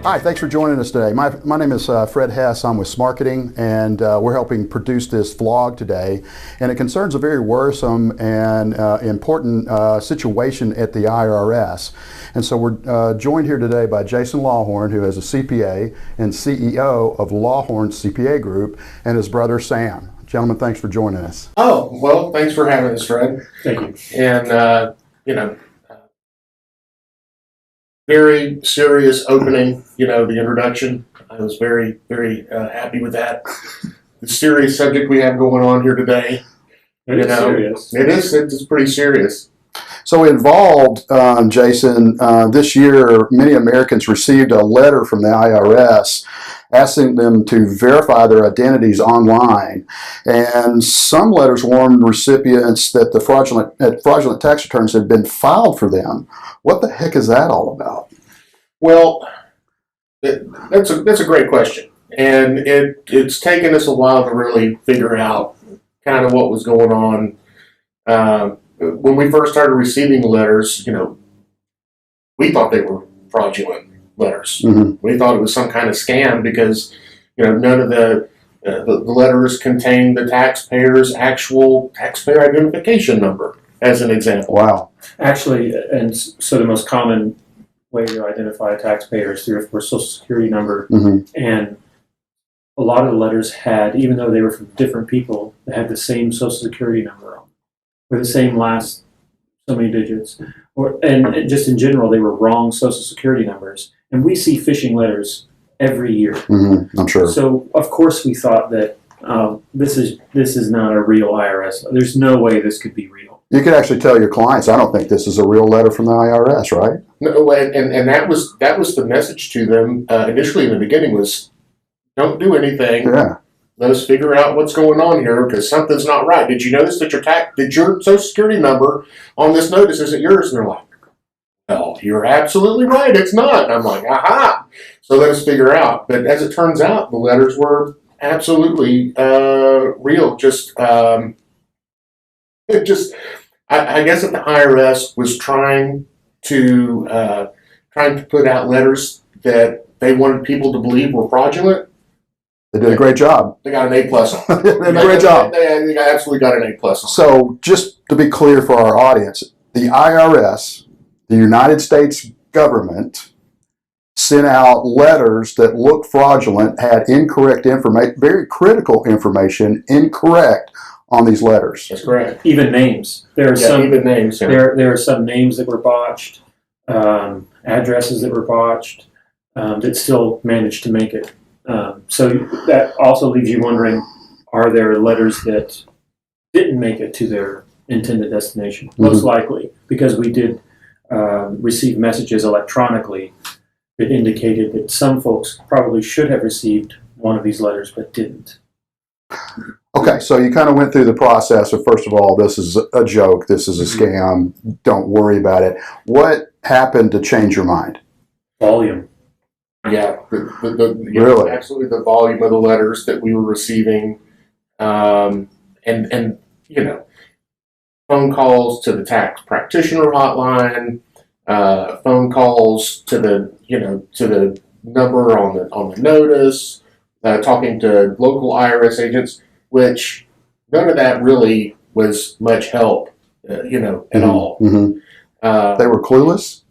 Hi, thanks for joining us today. My name is Fred Hess. I'm with Smarketing, and we're helping produce this vlog today. And it concerns a very worrisome and important situation at the IRS. And so we're joined here today by Jason Lawhorn, who is a CPA and CEO of Lawhorn CPA Group, and his brother Sam. Gentlemen, thanks for joining us. Oh, well, thanks for having us, Fred. Thank you. And, very serious opening, the introduction. I was very, very happy with that. The serious subject we have going on here today. Serious. It's pretty serious. So involved, Jason, this year many Americans received a letter from the IRS asking them to verify their identities online. And some letters warned recipients that the fraudulent tax returns had been filed for them. What the heck is that all about? Well, that's a great question. And it's taken us a while to really figure out kind of what was going on. When we first started receiving the letters, we thought they were fraudulent letters. Mm-hmm. We thought it was some kind of scam because, none of the letters contained the taxpayer's actual taxpayer identification number, as an example. Wow. Actually, and so the most common way to identify a taxpayer is through a Social Security number. Mm-hmm. And a lot of the letters had, even though they were from different people, they had the same Social Security number on, or the same last so many digits. And just in general, they were wrong Social Security numbers. And we see phishing letters every year. Mm-hmm. I'm sure. So of course we thought that this is not a real IRS. There's no way this could be real. You could actually tell your clients, I don't think this is a real letter from the IRS, right? No, and that was the message to them initially in the beginning was, don't do anything. Yeah. Let us figure out what's going on here because something's not right. Did you notice that your Social Security number on this notice isn't yours? And they're like, well, you're absolutely right. It's not. And I'm like, aha. So let us figure out. But as it turns out, the letters were absolutely real. I guess that the IRS was trying to put out letters that they wanted people to believe were fraudulent. They did a great job. They got an A plus. They did a great job. They absolutely got an A plus. So just to be clear for our audience, the IRS, the United States government, sent out letters that looked fraudulent, had incorrect information, very critical information, incorrect on these letters. That's correct. Even names. Even names. Yeah. There are some names that were botched, addresses that were botched, that still managed to make it. So that also leaves you wondering, are there letters that didn't make it to their intended destination? Mm-hmm. Most likely, because we did receive messages electronically that indicated that some folks probably should have received one of these letters but didn't. Okay, so you kind of went through the process of, first of all, this is a joke, this is a scam, don't worry about it. What happened to change your mind? Volume. Yeah, Really? Absolutely, the volume of the letters that we were receiving, and phone calls to the tax practitioner hotline, phone calls to the number on the notice, talking to local IRS agents, which none of that really was much help, at all. Mm-hmm. They were clueless?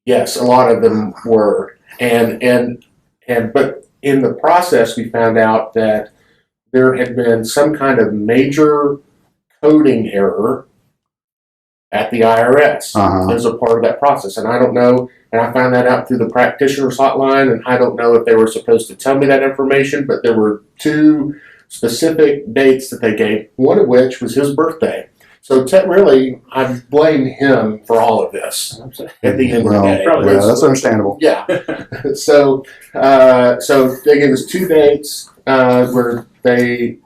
Yes, a lot of them were. But in the process, we found out that there had been some kind of major coding error at the IRS as a part of that process. And I don't know, and I found that out through the practitioner's hotline, and I don't know if they were supposed to tell me that information, but there were two specific dates that they gave, one of which was his birthday. So really, I blame him for all of this at the end of the day. Yeah, that's understandable. Yeah. So they gave us two dates where they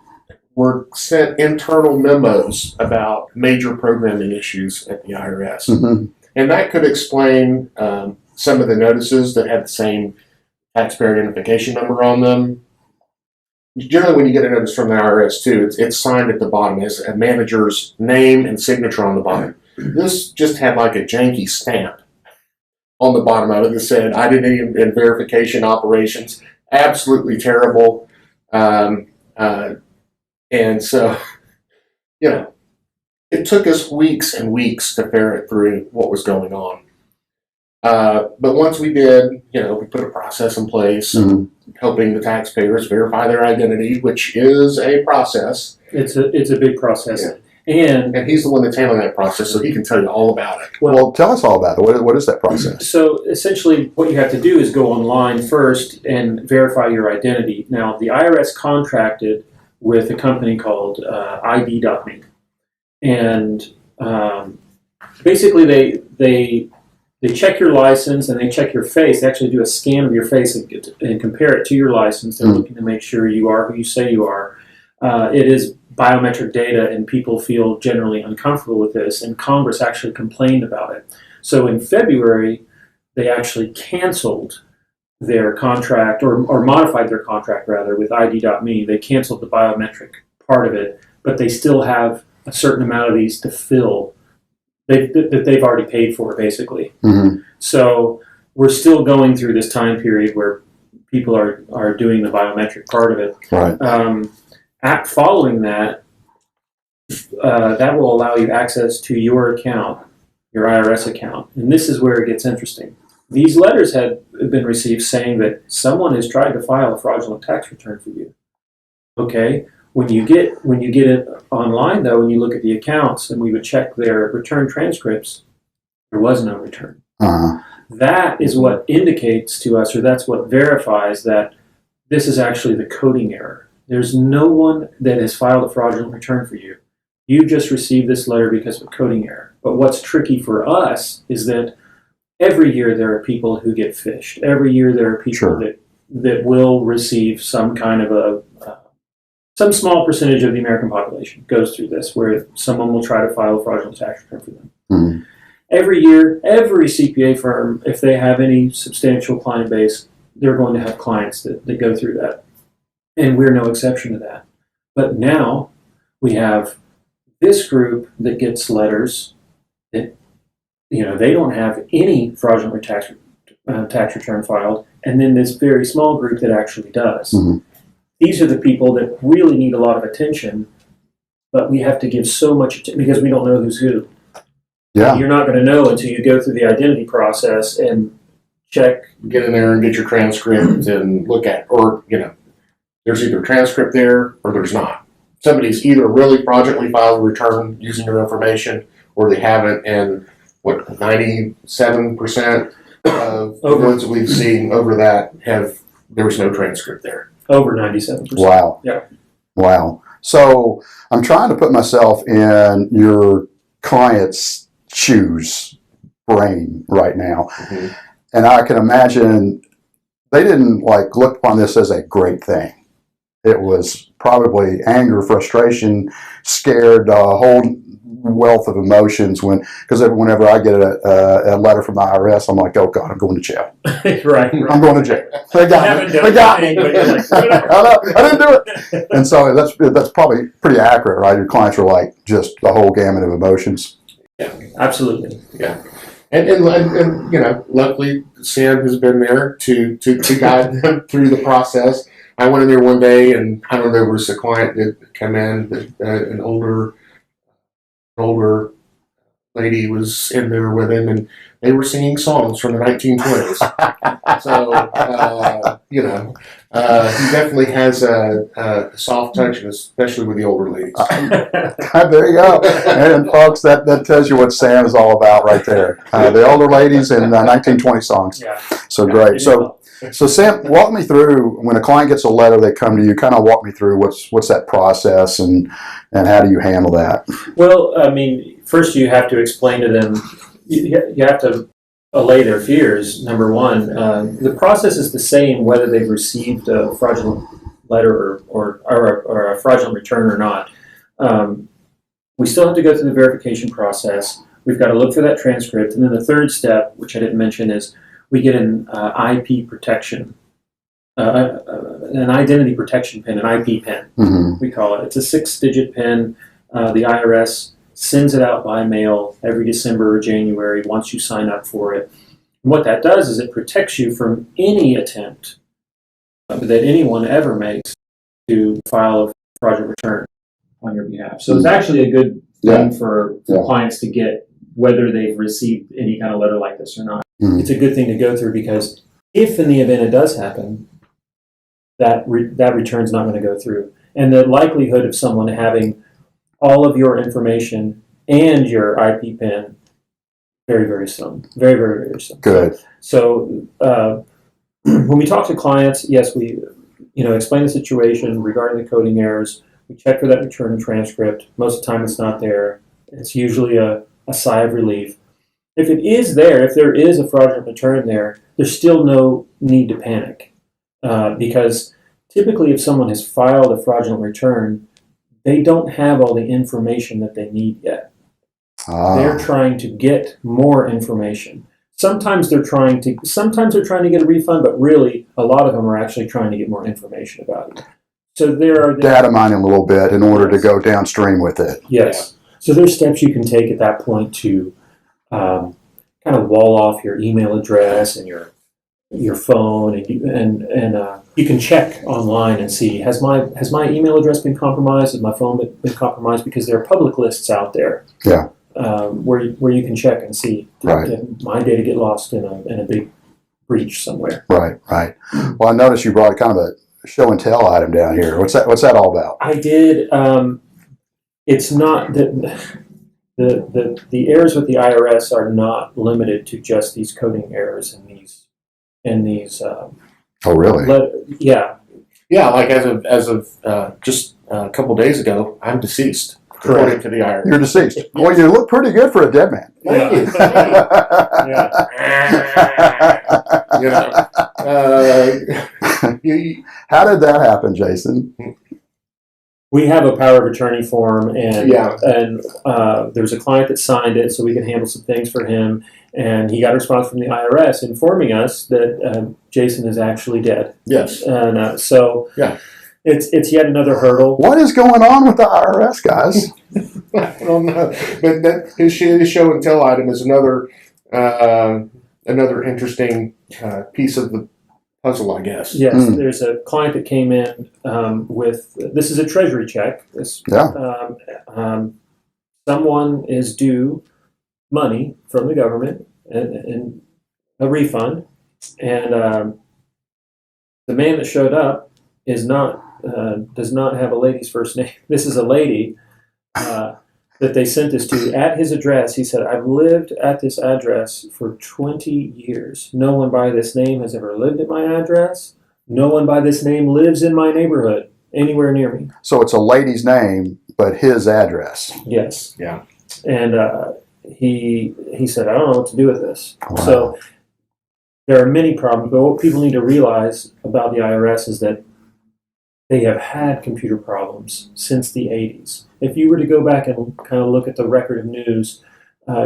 were sent internal memos about major programming issues at the IRS. Mm-hmm. And that could explain some of the notices that had the same taxpayer identification number on them. Generally, when you get a notice from the IRS, too, it's signed at the bottom as a manager's name and signature on the bottom. This just had like a janky stamp on the bottom of it that said identity and verification operations, absolutely terrible. And so, it took us weeks and weeks to ferret through what was going on. But once we did, we put a process in place, helping the taxpayers verify their identity, which is a process. It's a big process. Yeah. And he's the one that's handling that process, so he can tell you all about it. Well, tell us all about it. What is that process? So essentially what you have to do is go online first and verify your identity. Now, the IRS contracted with a company called ID.me. And basically they check your license and they check your face. They actually do a scan of your face and compare it to your license. They're looking to make sure you are who you say you are. It is biometric data, and people feel generally uncomfortable with this, and Congress actually complained about it. So in February, they actually canceled their contract, or modified their contract, rather, with ID.me. They canceled the biometric part of it, but they still have a certain amount of these to fill that they've already paid for, basically. So we're still going through this time period where people are doing the biometric part of it. Right. Following that, that will allow you access to your account, your IRS account. And this is where it gets interesting. These letters had been received saying that someone has tried to file a fraudulent tax return for you. Okay? When you get it online, though, and you look at the accounts, and we would check their return transcripts, there was no return. That is what indicates to us, or that's what verifies that this is actually the coding error. There's no one that has filed a fraudulent return for you. You just received this letter because of a coding error. But what's tricky for us is that every year there are people who get phished. Every year there are people that will receive some kind of some small percentage of the American population goes through this, where someone will try to file a fraudulent tax return for them. Every year, every CPA firm, if they have any substantial client base, they're going to have clients that go through that. And we're no exception to that. But now we have this group that gets letters that, they don't have any fraudulent tax return filed, and then this very small group that actually does. These are the people that really need a lot of attention, but we have to give so much attention because we don't know who's who. Yeah. You're not going to know until you go through the identity process and check. Get in there and get your transcript and look at, or, there's either a transcript there or there's not. Somebody's either really fraudulently filed a return using your information, or they haven't, and 97% of the ones that we've seen over that there was no transcript there. Over 97%. Wow. Yeah. Wow. So I'm trying to put myself in your client's shoes, brain right now. And I can imagine they didn't look upon this as a great thing. It was probably anger, frustration, scared, a whole wealth of emotions. Because whenever I get a letter from the IRS, I'm like, oh God, I'm going to jail. Right. I'm going to jail. They got me. I didn't do it. And so that's probably pretty accurate, right? Your clients are like just the whole gamut of emotions. Yeah, absolutely. Yeah. And luckily Sam has been there to guide them through the process. I went in there one day, and I don't know, there was a client that came in, an older lady was in there with him, and they were singing songs from the 1920s. So, he definitely has a soft touch, especially with the older ladies. There you go. And folks, that tells you what Sam is all about right there. The older ladies and 1920 songs. Yeah. So great. So Sam, walk me through, when a client gets a letter, they come to you, kind of walk me through what's that process and how do you handle that? Well, I mean, first you have to explain to them, you have to allay their fears, number one. The process is the same whether they've received a fraudulent letter or a fraudulent return or not. We still have to go through the verification process. We've got to look for that transcript. And then the third step, which I didn't mention, is we get an IP protection, an identity protection pin, an IP pin, we call it. It's a 6-digit pin. The IRS sends it out by mail every December or January once you sign up for it. And what that does is it protects you from any attempt that anyone ever makes to file a fraudulent return on your behalf. So it's actually a good thing for clients to get, whether they've received any kind of letter like this or not. Mm-hmm. It's a good thing to go through, because if in the event it does happen, that return's not going to go through. And the likelihood of someone having all of your information and your IP PIN, very, very slim. Very, very, very slim. Good. So when we talk to clients, yes, we explain the situation regarding the coding errors. We check for that return transcript. Most of the time it's not there. It's usually a sigh of relief. If it is there, if there is a fraudulent return there, there's still no need to panic. Because typically if someone has filed a fraudulent return, they don't have all the information that they need yet. They're trying to get more information. Sometimes they're trying to get a refund, but really a lot of them are actually trying to get more information about it. So there are data mining a little bit in order to go downstream with it. Yes. So there's steps you can take at that point to kind of wall off your email address and your phone, and you can check online and see, has my email address been compromised? Has my phone been compromised? Because there are public lists out there. Yeah. Where you can check and see, did my data get lost in a big breach somewhere? Right. Well, I noticed you brought kind of a show and tell item down here. What's that all about? I did. It's not that the errors with the IRS are not limited to just these coding errors and these. Oh, really? Yeah. Like as of just a couple days ago, I'm deceased. According to the IRS. You're deceased. Yes. Well, you look pretty good for a dead man. Thank you. How did that happen, Jason? We have a power of attorney form, and there's a client that signed it, so we can handle some things for him. And he got a response from the IRS informing us that Jason is actually dead. Yes. And it's yet another hurdle. What is going on with the IRS, guys? I don't know. But his show and tell item is another interesting piece of the puzzle, I guess. Yes, there's a client that came in with, this is a treasury check. Someone is due money from the government and a refund, and the man that showed up does not have a lady's first name. This is a lady that they sent this to at his address. He said, I've lived at this address for 20 years. No one by this name has ever lived at my address. No one by this name lives in my neighborhood anywhere near me. So it's a lady's name, but his address. Yes. Yeah. And he said, I don't know what to do with this. Wow. So there are many problems, but what people need to realize about the IRS is that they have had computer problems since the 80s. If you were to go back and kind of look at the record of news,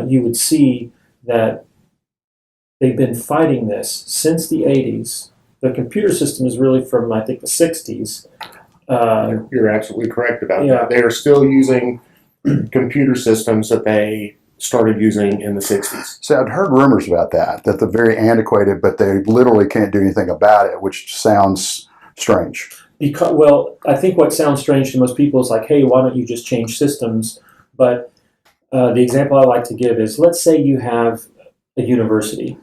you would see that they've been fighting this since the 80s. The computer system is really from, I think, the 60s. You're absolutely correct about that. They are still using computer systems that they started using in the 60s. So I'd heard rumors about that they're very antiquated, but they literally can't do anything about it, which sounds strange. I think what sounds strange to most people is like, hey, why don't you just change systems? But the example I like to give is, let's say you have a university,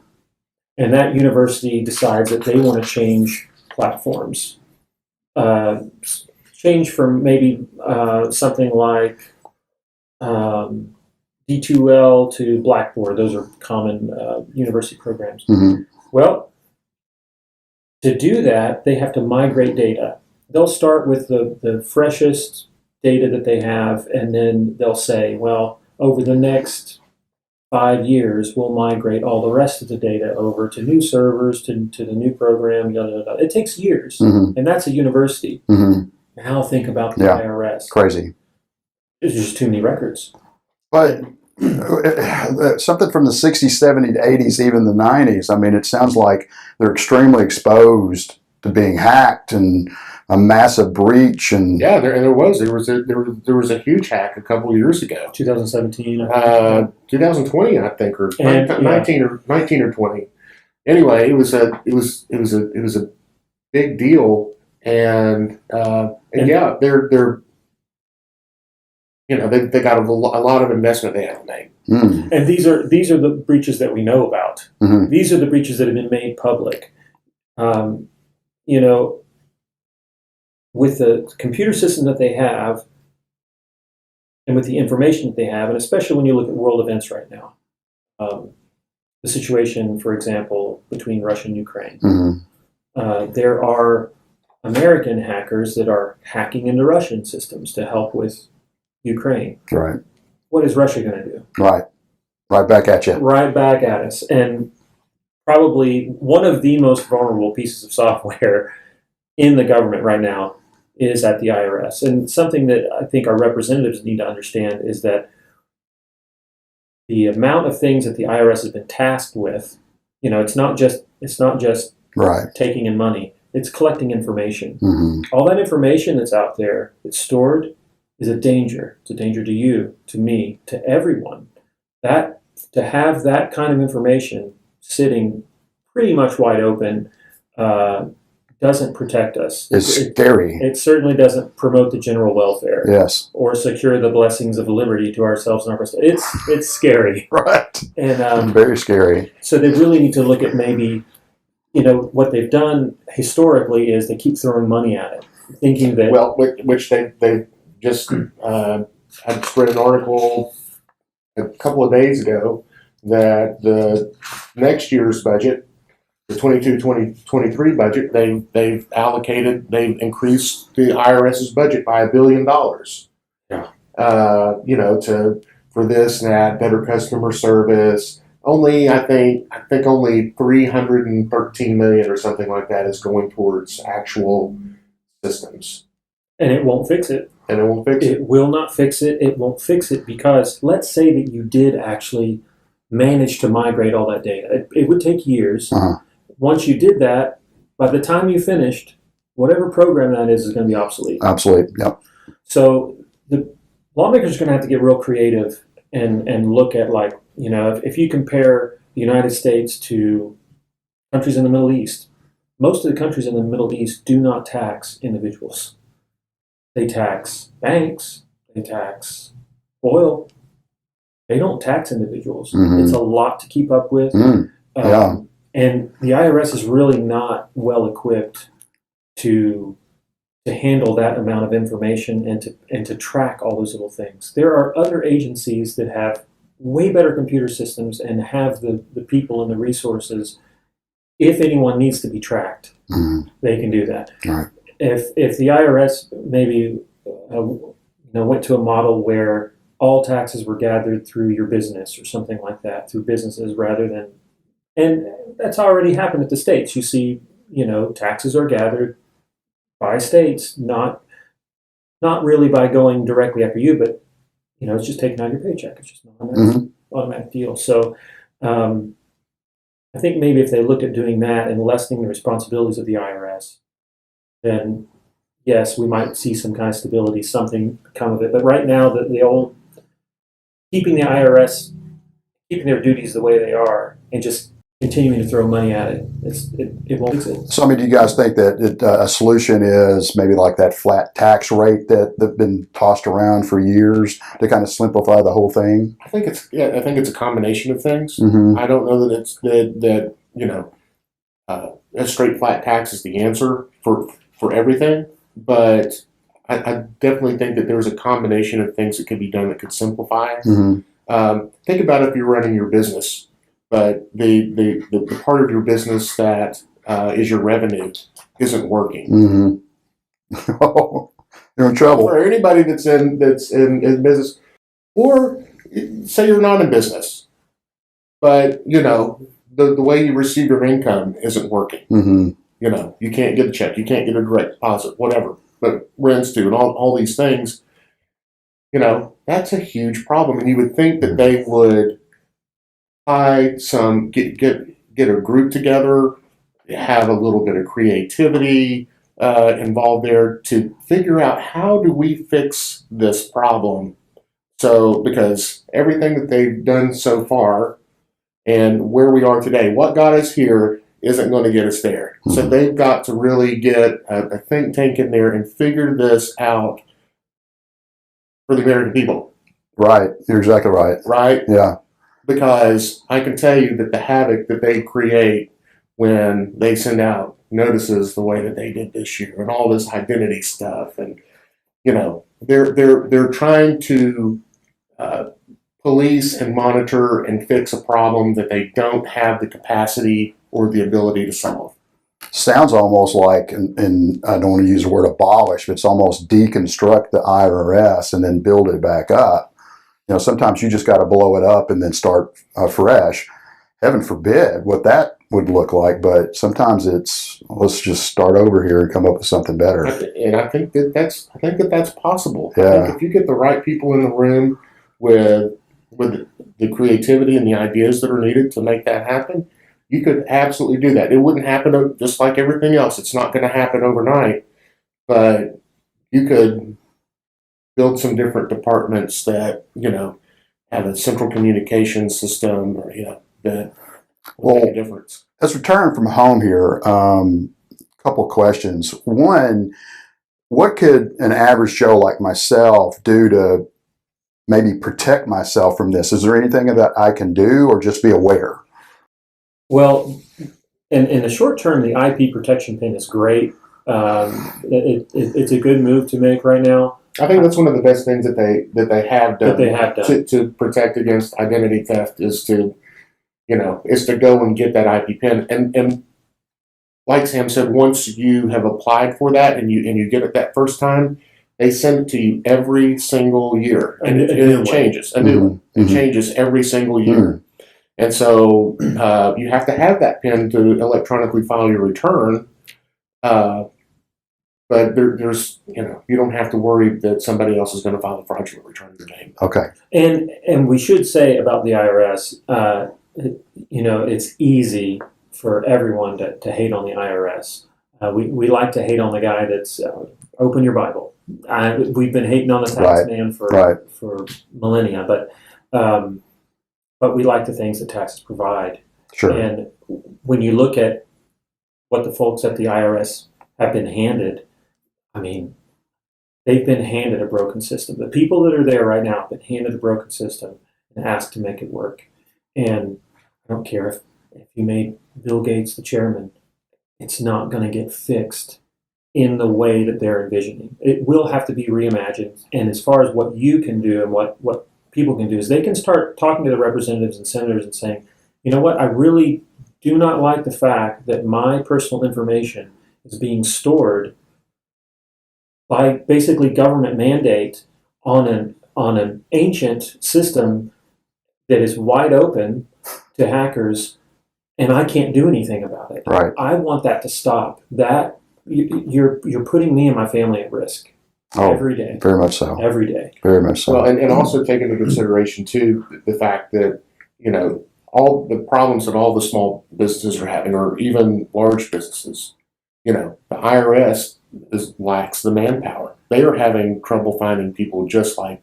and that university decides that they want to change platforms. Change from maybe something like D2L to Blackboard. Those are common university programs. Mm-hmm. Well, to do that, they have to migrate data. They'll start with the freshest data that they have, and then they'll say, well, over the next 5 years, we'll migrate all the rest of the data over to new servers, to the new program, yada, yada, yada. It takes years, mm-hmm. and that's a university. Mm-hmm. Now think about the IRS. Crazy. There's just too many records. But something from the 60s, 70s, 80s, even the 90s, I mean, it sounds like they're extremely exposed to being hacked and a massive breach. And there was a huge hack a couple of years ago. 2017. 2020, I think, or 19 or 20. anyway, it was a big deal, and yeah, they're they got a lot of investment they have to make. Mm. And these are the breaches that we know about. Mm-hmm. These are the breaches that have been made public. With the computer system that they have, and with the information that they have, and especially when you look at world events right now, the situation, for example, between Russia and Ukraine, mm-hmm. There are American hackers that are hacking into Russian systems to help with Ukraine. Right. What is Russia going to do? Right. Right back at you. Right back at us. And probably one of the most vulnerable pieces of software in the government right now is at the IRS. And something that I think our representatives need to understand is that the amount of things that the IRS has been tasked with, it's not just right. taking in money. It's collecting information. Mm-hmm. All that information that's out there, that's stored, is a danger. It's a danger to you, to me, to everyone. That to have that kind of information sitting pretty much wide open doesn't protect us. It's scary. It certainly doesn't promote the general welfare. Yes. Or secure the blessings of liberty to ourselves and our person. It's scary. Right. And very scary. So they really need to look at maybe, what they've done historically is they keep throwing money at it, thinking that which they just I read an article a couple of days ago that the next year's budget, the 22-23 budget, they've increased the IRS's budget by $1 billion. Yeah. For this and that, better customer service. I think only $313 million or something like that is going towards actual systems. And it won't fix it. It will not fix it. It won't fix it because let's say that you did actually manage to migrate all that data. It would take years. Uh-huh. Once you did that, by the time you finished, whatever program that is going to be obsolete. Obsolete, yep. So the lawmakers are going to have to get real creative and look at, if you compare the United States to countries in the Middle East, most of the countries in the Middle East do not tax individuals. They tax banks. They tax oil. They don't tax individuals. Mm-hmm. It's a lot to keep up with. Mm. Yeah. And the IRS is really not well equipped to handle that amount of information and to track all those little things. There are other agencies that have way better computer systems and have the people and the resources. If anyone needs to be tracked, mm-hmm. they can do that. Right. If the IRS maybe went to a model where all taxes were gathered through your business or something like that, through businesses rather than, and that's already happened at the states. You see, taxes are gathered by states, not really by going directly after you, but it's just taking out your paycheck. It's just an automatic deal. So I think maybe if they looked at doing that and lessening the responsibilities of the IRS, then yes, we might see some kind of stability, something come of it. But right now, the old keeping the IRS, keeping their duties the way they are, and just continuing to throw money at it, it won't fix it. So, do you guys think that a solution is maybe like that flat tax rate that's been tossed around for years to kind of simplify the whole thing? I think it's a combination of things. Mm-hmm. I don't know that it's that a straight flat tax is the answer for everything, but I definitely think that there's a combination of things that could be done that could simplify. Mm-hmm. Think about if you're running your business, but the part of your business that is your revenue isn't working. Mm-hmm. Oh, you're in trouble. For anybody that's in business, or say you're not in business, but the way you receive your income isn't working. Mm-hmm. You can't get a check, you can't get a direct deposit, whatever. But rents do, and all these things. That's a huge problem, and you would think that they would get a group together, have a little bit of creativity involved there to figure out how do we fix this problem. So because everything that they've done so far and where we are today. What got us here isn't going to get us there. So they've got to really get a think tank in there and figure this out for the American people. Right. You're exactly right. Right? Yeah. Because I can tell you that the havoc that they create when they send out notices the way that they did this year and all this identity stuff, and they're trying to police and monitor and fix a problem that they don't have the capacity or the ability to solve. Sounds almost like, and I don't want to use the word abolish, but it's almost deconstruct the IRS and then build it back up. Sometimes you just got to blow it up and then start fresh. Heaven forbid what that would look like, but sometimes it's, let's just start over here and come up with something better. And I think that's possible. Yeah. I think if you get the right people in the room with the creativity and the ideas that are needed to make that happen, you could absolutely do that. It wouldn't happen just like everything else. It's not going to happen overnight, but you could build some different departments that, have a central communication system or, that will make a difference. Let's return from home here. A couple of questions. One, what could an average Joe like myself do to maybe protect myself from this? Is there anything that I can do or just be aware? Well, in the short term, the IP protection pin is great. It's a good move to make right now. I think that's one of the best things that they have done. To protect against identity theft is to go and get that IP pin. And like Sam said, once you have applied for that and you get it that first time, they send it to you every single year, and it changes. A new one. It changes every single year. And so you have to have that pin to electronically file your return. But there's, you don't have to worry that somebody else is going to file a fraudulent return in your name. Okay. And we should say about the IRS, it's easy for everyone to hate on the IRS. We like to hate on the guy that's open your Bible. We've been hating on the tax man for millennia, but we like the things that taxes provide. Sure. And when you look at what the folks at the IRS have been handed, they've been handed a broken system. The people that are there right now have been handed a broken system and asked to make it work. And I don't care if you made Bill Gates the chairman, it's not going to get fixed in the way that they're envisioning. It will have to be reimagined. And as far as what you can do and what people can do is they can start talking to the representatives and senators and saying, you know what, I really do not like the fact that my personal information is being stored by basically government mandate on an ancient system that is wide open to hackers, and I can't do anything about it. Right. I want that to stop. That you're putting me and my family at risk every day. Very much so. Every day. Very much so. Well, and also take into consideration too the fact that all the problems that all the small businesses are having, or even large businesses. The IRS lacks the manpower. They are having trouble finding people just like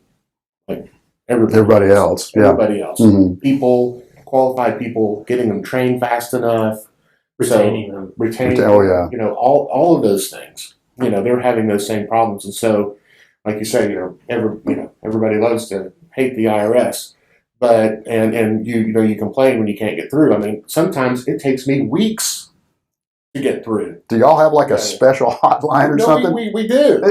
everybody else. Everybody else. People, qualified people, getting them trained fast enough, retaining them. Oh yeah. All of those things. They're having those same problems, and so, like you say, everybody loves to hate the IRS, but and you complain when you can't get through. Sometimes it takes me weeks to get through. Do y'all have like a special hotline or something? We do.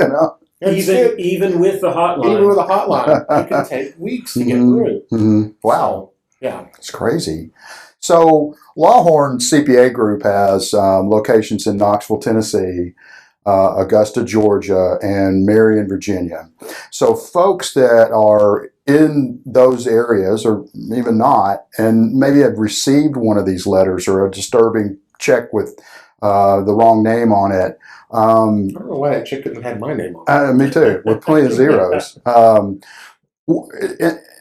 Even with the hotline. Even with a hotline, it can take weeks to get through. Wow. So, yeah. It's crazy. So Lawhorn CPA Group has locations in Knoxville, Tennessee, Augusta, Georgia, and Marion, Virginia. So folks that are in those areas, or even not, and maybe have received one of these letters or a disturbing check with the wrong name on it. I don't know why that check couldn't have had my name on it. Me too, with plenty of zeros.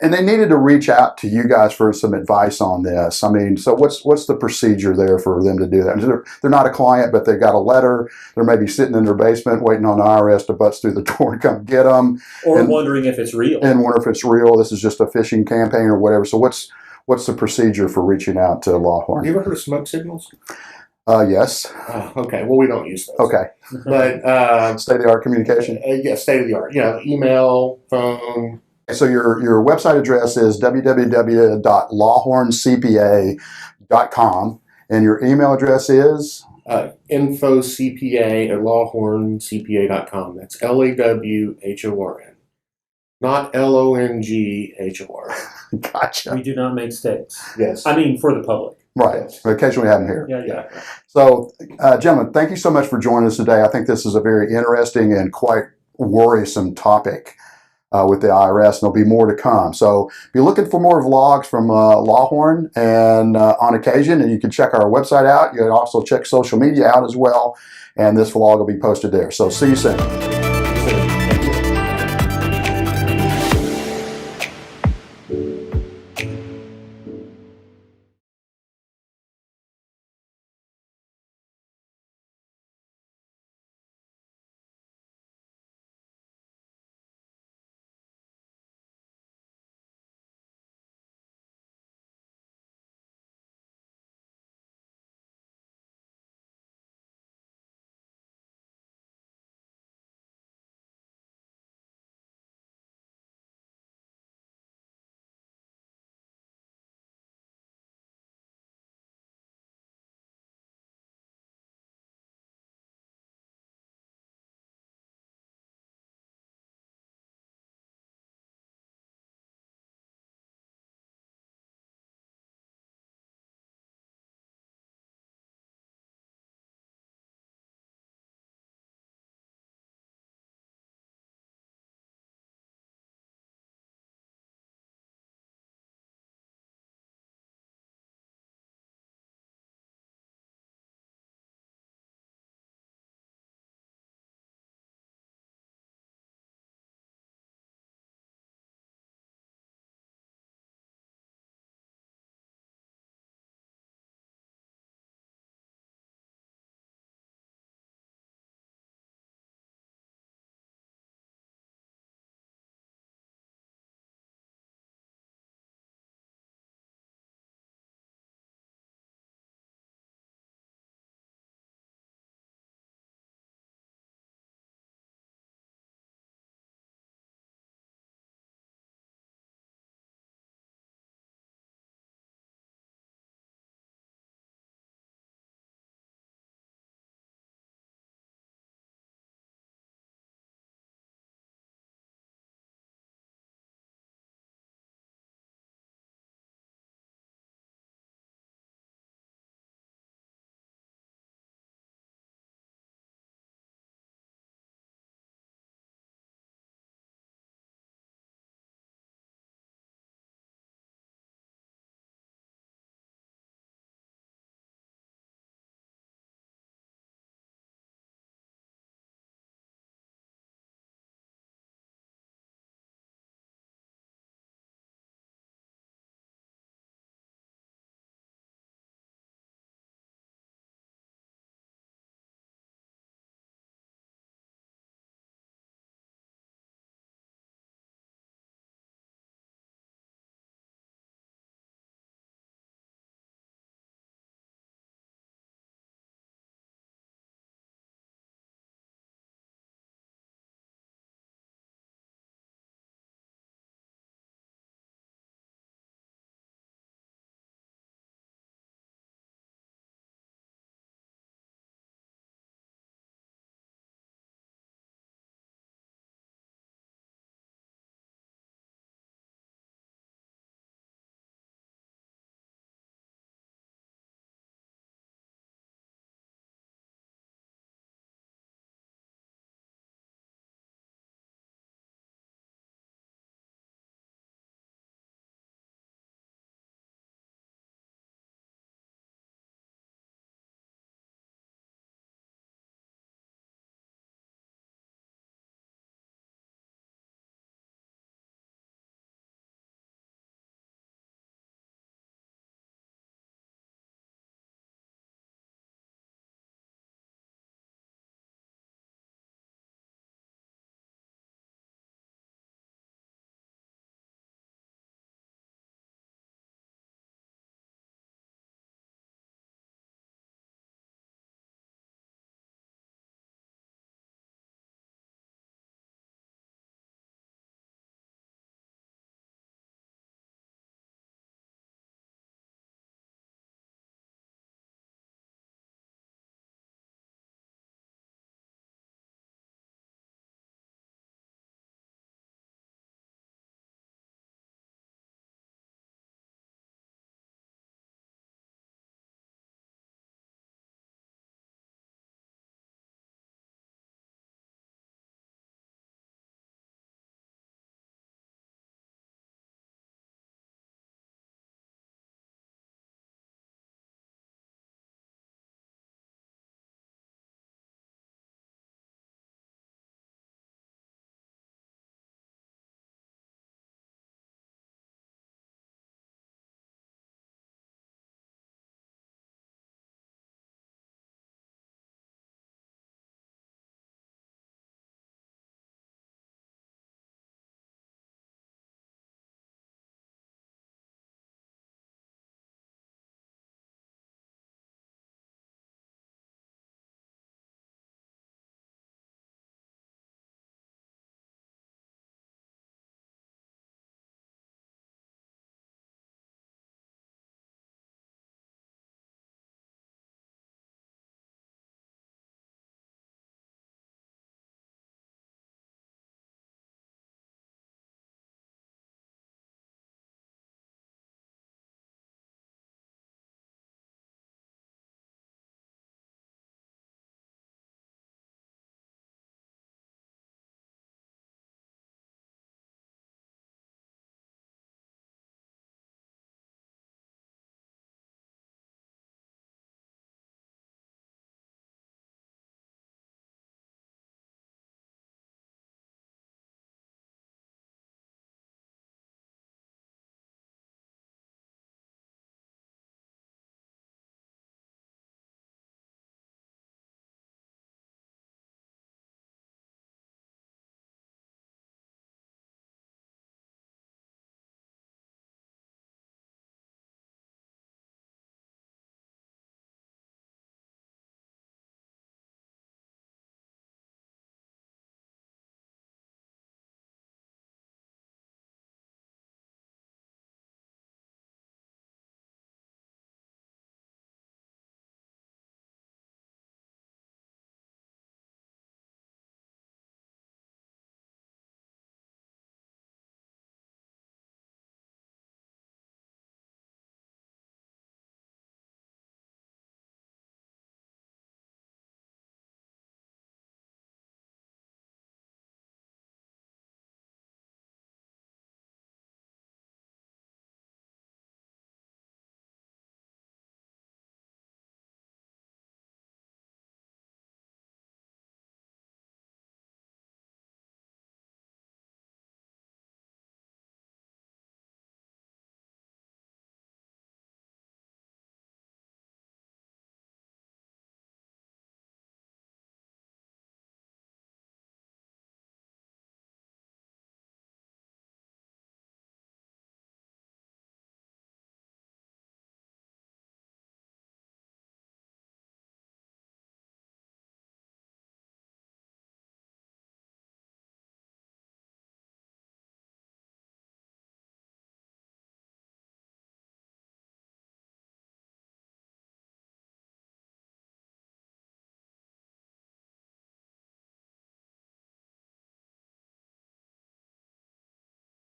And they needed to reach out to you guys for some advice on this. So what's the procedure there for them to do that? They're not a client, but they've got a letter. They're maybe sitting in their basement waiting on the IRS to bust through the door and come get them. Or wondering if it's real. And wonder if it's real. This is just a phishing campaign or whatever. So what's what's the procedure for reaching out to Lawhorn? You ever heard of smoke signals? Yes. Okay. Well, we don't use those. Okay. But State-of-the-art communication? yeah, state of the art. Email, phone. So your website address is www.lawhorncpa.com, and your email address is? infocpa@lawhorncpa.com. That's LAWHORN. Not LONGHOR. Gotcha. We do not make mistakes. Yes. I mean, for the public. Right. Occasionally we have them here. Yeah. So, gentlemen, thank you so much for joining us today. I think this is a very interesting and quite worrisome topic with the IRS, and there'll be more to come. So be looking for more vlogs from Lawhorn and on occasion, and you can check our website out. You can also check social media out as well, and this vlog will be posted there. So see you soon.